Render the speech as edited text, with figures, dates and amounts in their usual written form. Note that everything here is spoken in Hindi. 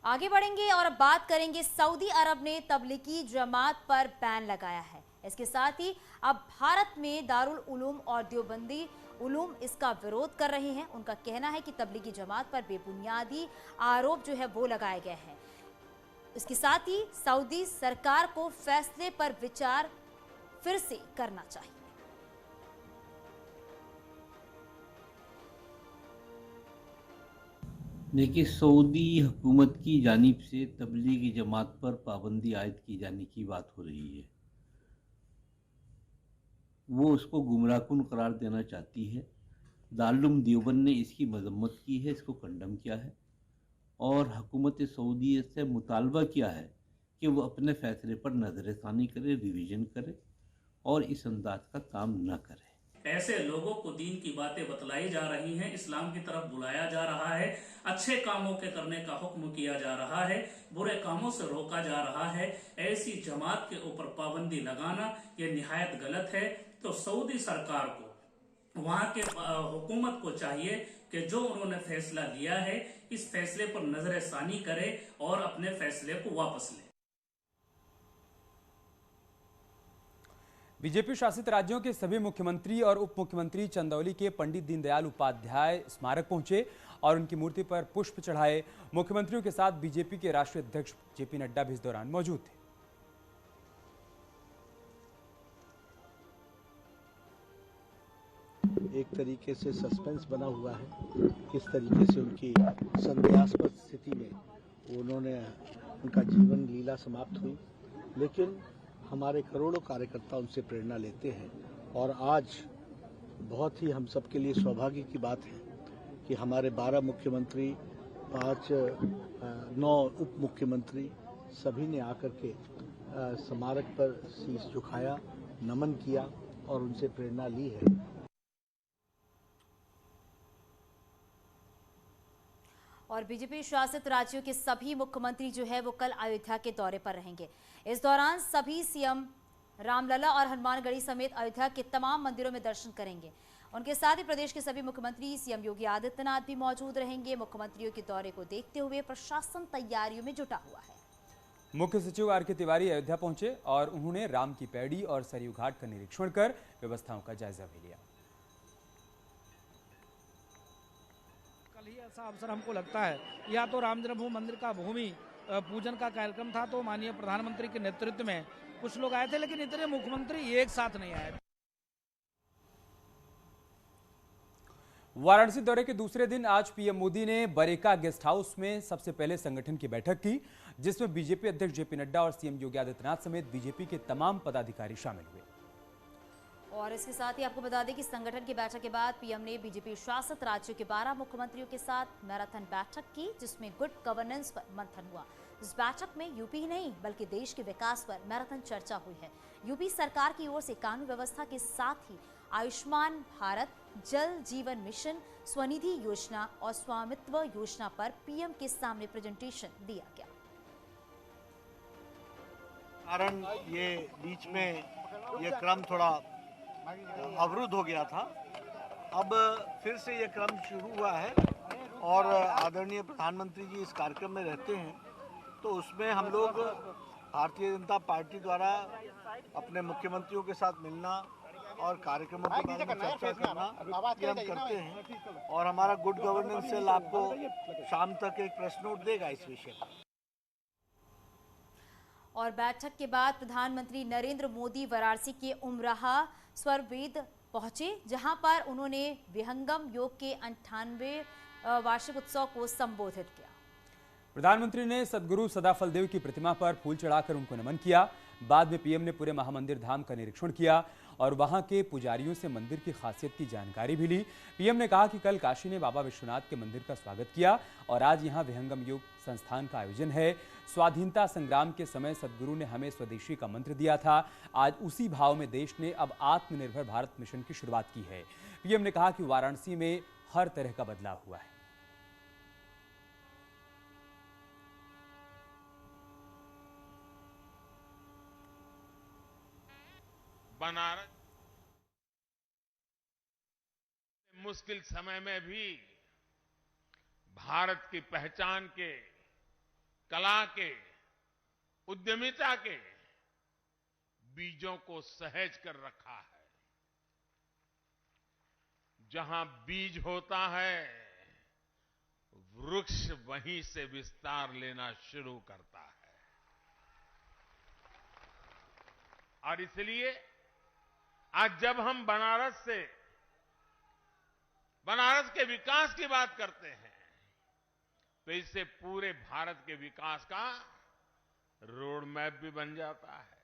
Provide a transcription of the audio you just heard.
आगे बढ़ेंगे और अब बात करेंगे। सऊदी अरब ने तबलीगी जमात पर बैन लगाया है। इसके साथ ही अब भारत में दारुल उलूम और देवबंदी उलूम इसका विरोध कर रहे हैं। उनका कहना है कि तबलीगी जमात पर बेबुनियादी आरोप जो है वो लगाए गए हैं। इसके साथ ही सऊदी सरकार को फैसले पर विचार फिर से करना चाहिए। देखिए, सऊदी हुकूमत की जानिब से तबलीगी जमात पर पाबंदी आयद की जाने की बात हो रही है। वो उसको गुमराहकुन करार देना चाहती है। दारुल देवबंद ने इसकी मजम्मत की है, इसको कंडम किया है और हुकूमत सऊदी से मुतालबा किया है कि वो अपने फैसले पर नज़रसानी करे, रिवीजन करे और इस अंदाज का काम न करे। ऐसे लोगों को दीन की बातें बतलाई जा रही हैं, इस्लाम की तरफ बुलाया जा रहा है, अच्छे कामों के करने का हुक्म किया जा रहा है, बुरे कामों से रोका जा रहा है। ऐसी जमात के ऊपर पाबंदी लगाना यह निहायत गलत है। तो सऊदी सरकार को, वहां के हुकूमत को चाहिए कि जो उन्होंने फैसला लिया है इस फैसले पर नजरसानी करे और अपने फैसले को वापस ले। बीजेपी शासित राज्यों के सभी मुख्यमंत्री और उप मुख्यमंत्री चंदौली के पंडित दीनदयाल उपाध्याय स्मारक पहुंचे और उनकी मूर्ति पर पुष्प चढ़ाए। मुख्यमंत्रियों के साथ बीजेपी के राष्ट्रीय अध्यक्ष जेपी नड्डा भी इस दौरान मौजूद थे। एक तरीके से सस्पेंस बना हुआ है, किस तरीके से उनकी संदेहास्पद स्थिति में उनका जीवन लीला समाप्त हुई, लेकिन हमारे करोड़ों कार्यकर्ता उनसे प्रेरणा लेते हैं। और आज बहुत ही हम सबके लिए सौभाग्य की बात है कि हमारे 12 मुख्यमंत्री, 9 उप मुख्यमंत्री सभी ने आकर के स्मारक पर शीश झुकाया, नमन किया और उनसे प्रेरणा ली है। और बीजेपी शासित राज्यों के सभी मुख्यमंत्री जो है वो कल अयोध्या के दौरे पर रहेंगे। इस दौरान सभी सीएम रामलला और हनुमानगढ़ी समेत अयोध्या के तमाम मंदिरों में दर्शन करेंगे। उनके साथ ही प्रदेश के सभी मुख्यमंत्री सीएम योगी आदित्यनाथ भी मौजूद रहेंगे। मुख्यमंत्रियों के दौरे को देखते हुए प्रशासन तैयारियों में जुटा हुआ है। मुख्य सचिव आर के तिवारी अयोध्या पहुंचे और उन्होंने राम की पैड़ी और सरयू घाट का निरीक्षण कर व्यवस्थाओं का जायजा भी लिया। ऐसा अवसर हमको लगता है, या तो राम जन्मभूमि मंदिर का भूमि पूजन का कार्यक्रम था तो माननीय प्रधानमंत्री के नेतृत्व में कुछ लोग आए थे, लेकिन इतने मुख्यमंत्री एक साथ नहीं आए। वाराणसी दौरे के दूसरे दिन आज पीएम मोदी ने बरेका गेस्ट हाउस में सबसे पहले संगठन की बैठक की, जिसमें बीजेपी अध्यक्ष जेपी नड्डा और सीएम योगी आदित्यनाथ समेत बीजेपी के तमाम पदाधिकारी शामिल हुए। और इसके साथ ही आपको बता दें कि संगठन की बैठक के बाद पीएम ने बीजेपी शासित राज्यों के 12 मुख्यमंत्रियों के साथ मैराथन बैठक की, जिसमें गुड गवर्नेंस पर मंथन हुआ। इस बैठक में यूपी ही नहीं बल्कि देश के विकास पर मैराथन चर्चा हुई है। यूपी सरकार की ओर से कानून व्यवस्था के साथ ही आयुष्मान भारत, जल जीवन मिशन, स्वनिधि योजना और स्वामित्व योजना पर पीएम के सामने प्रेजेंटेशन दिया गया। कारण ये बीच में ये क्रम थोड़ा अवरुद्ध हो गया था, अब फिर से ये क्रम शुरू हुआ है और आदरणीय प्रधानमंत्री जी इस कार्यक्रम में रहते हैं, तो उसमें हम लोग भारतीय जनता पार्टी द्वारा अपने मुख्यमंत्रियों के साथ मिलना और कार्यक्रमों के बारे में चर्चा करना ये हम करते हैं। और हमारा गुड गवर्नेंस सेल आपको शाम तक एक प्रेस नोट देगा इस विषय पर। और बैठक के बाद प्रधानमंत्री नरेंद्र मोदी वाराणसी के उमराहा स्वरवेद पहुंचे, जहां पर उन्होंने विहंगम योग के 98वें वार्षिक उत्सव को संबोधित किया। प्रधानमंत्री ने सदगुरु सदाफल देव की प्रतिमा पर फूल चढ़ाकर उनको नमन किया। बाद में पीएम ने पूरे महामंदिर धाम का निरीक्षण किया और वहां के पुजारियों से मंदिर की खासियत की जानकारी भी ली। पीएम ने कहा कि कल काशी ने बाबा विश्वनाथ के मंदिर का स्वागत किया और आज यहां विहंगम योग संस्थान का आयोजन है। स्वाधीनता संग्राम के समय सदगुरु ने हमें स्वदेशी का मंत्र दिया था। आज उसी भाव में देश ने अब आत्मनिर्भर भारत मिशन की शुरुआत की है। पीएम ने कहा कि वाराणसी में हर तरह का बदलाव हुआ है। बनारस मुश्किल समय में भी भारत की पहचान के कला के, उद्यमिता के बीजों को सहेज कर रखा है। जहां बीज होता है, वृक्ष वहीं से विस्तार लेना शुरू करता है। और इसलिए आज जब हम बनारस के विकास की बात करते हैं, तो इससे पूरे भारत के विकास का रोड मैप भी बन जाता है।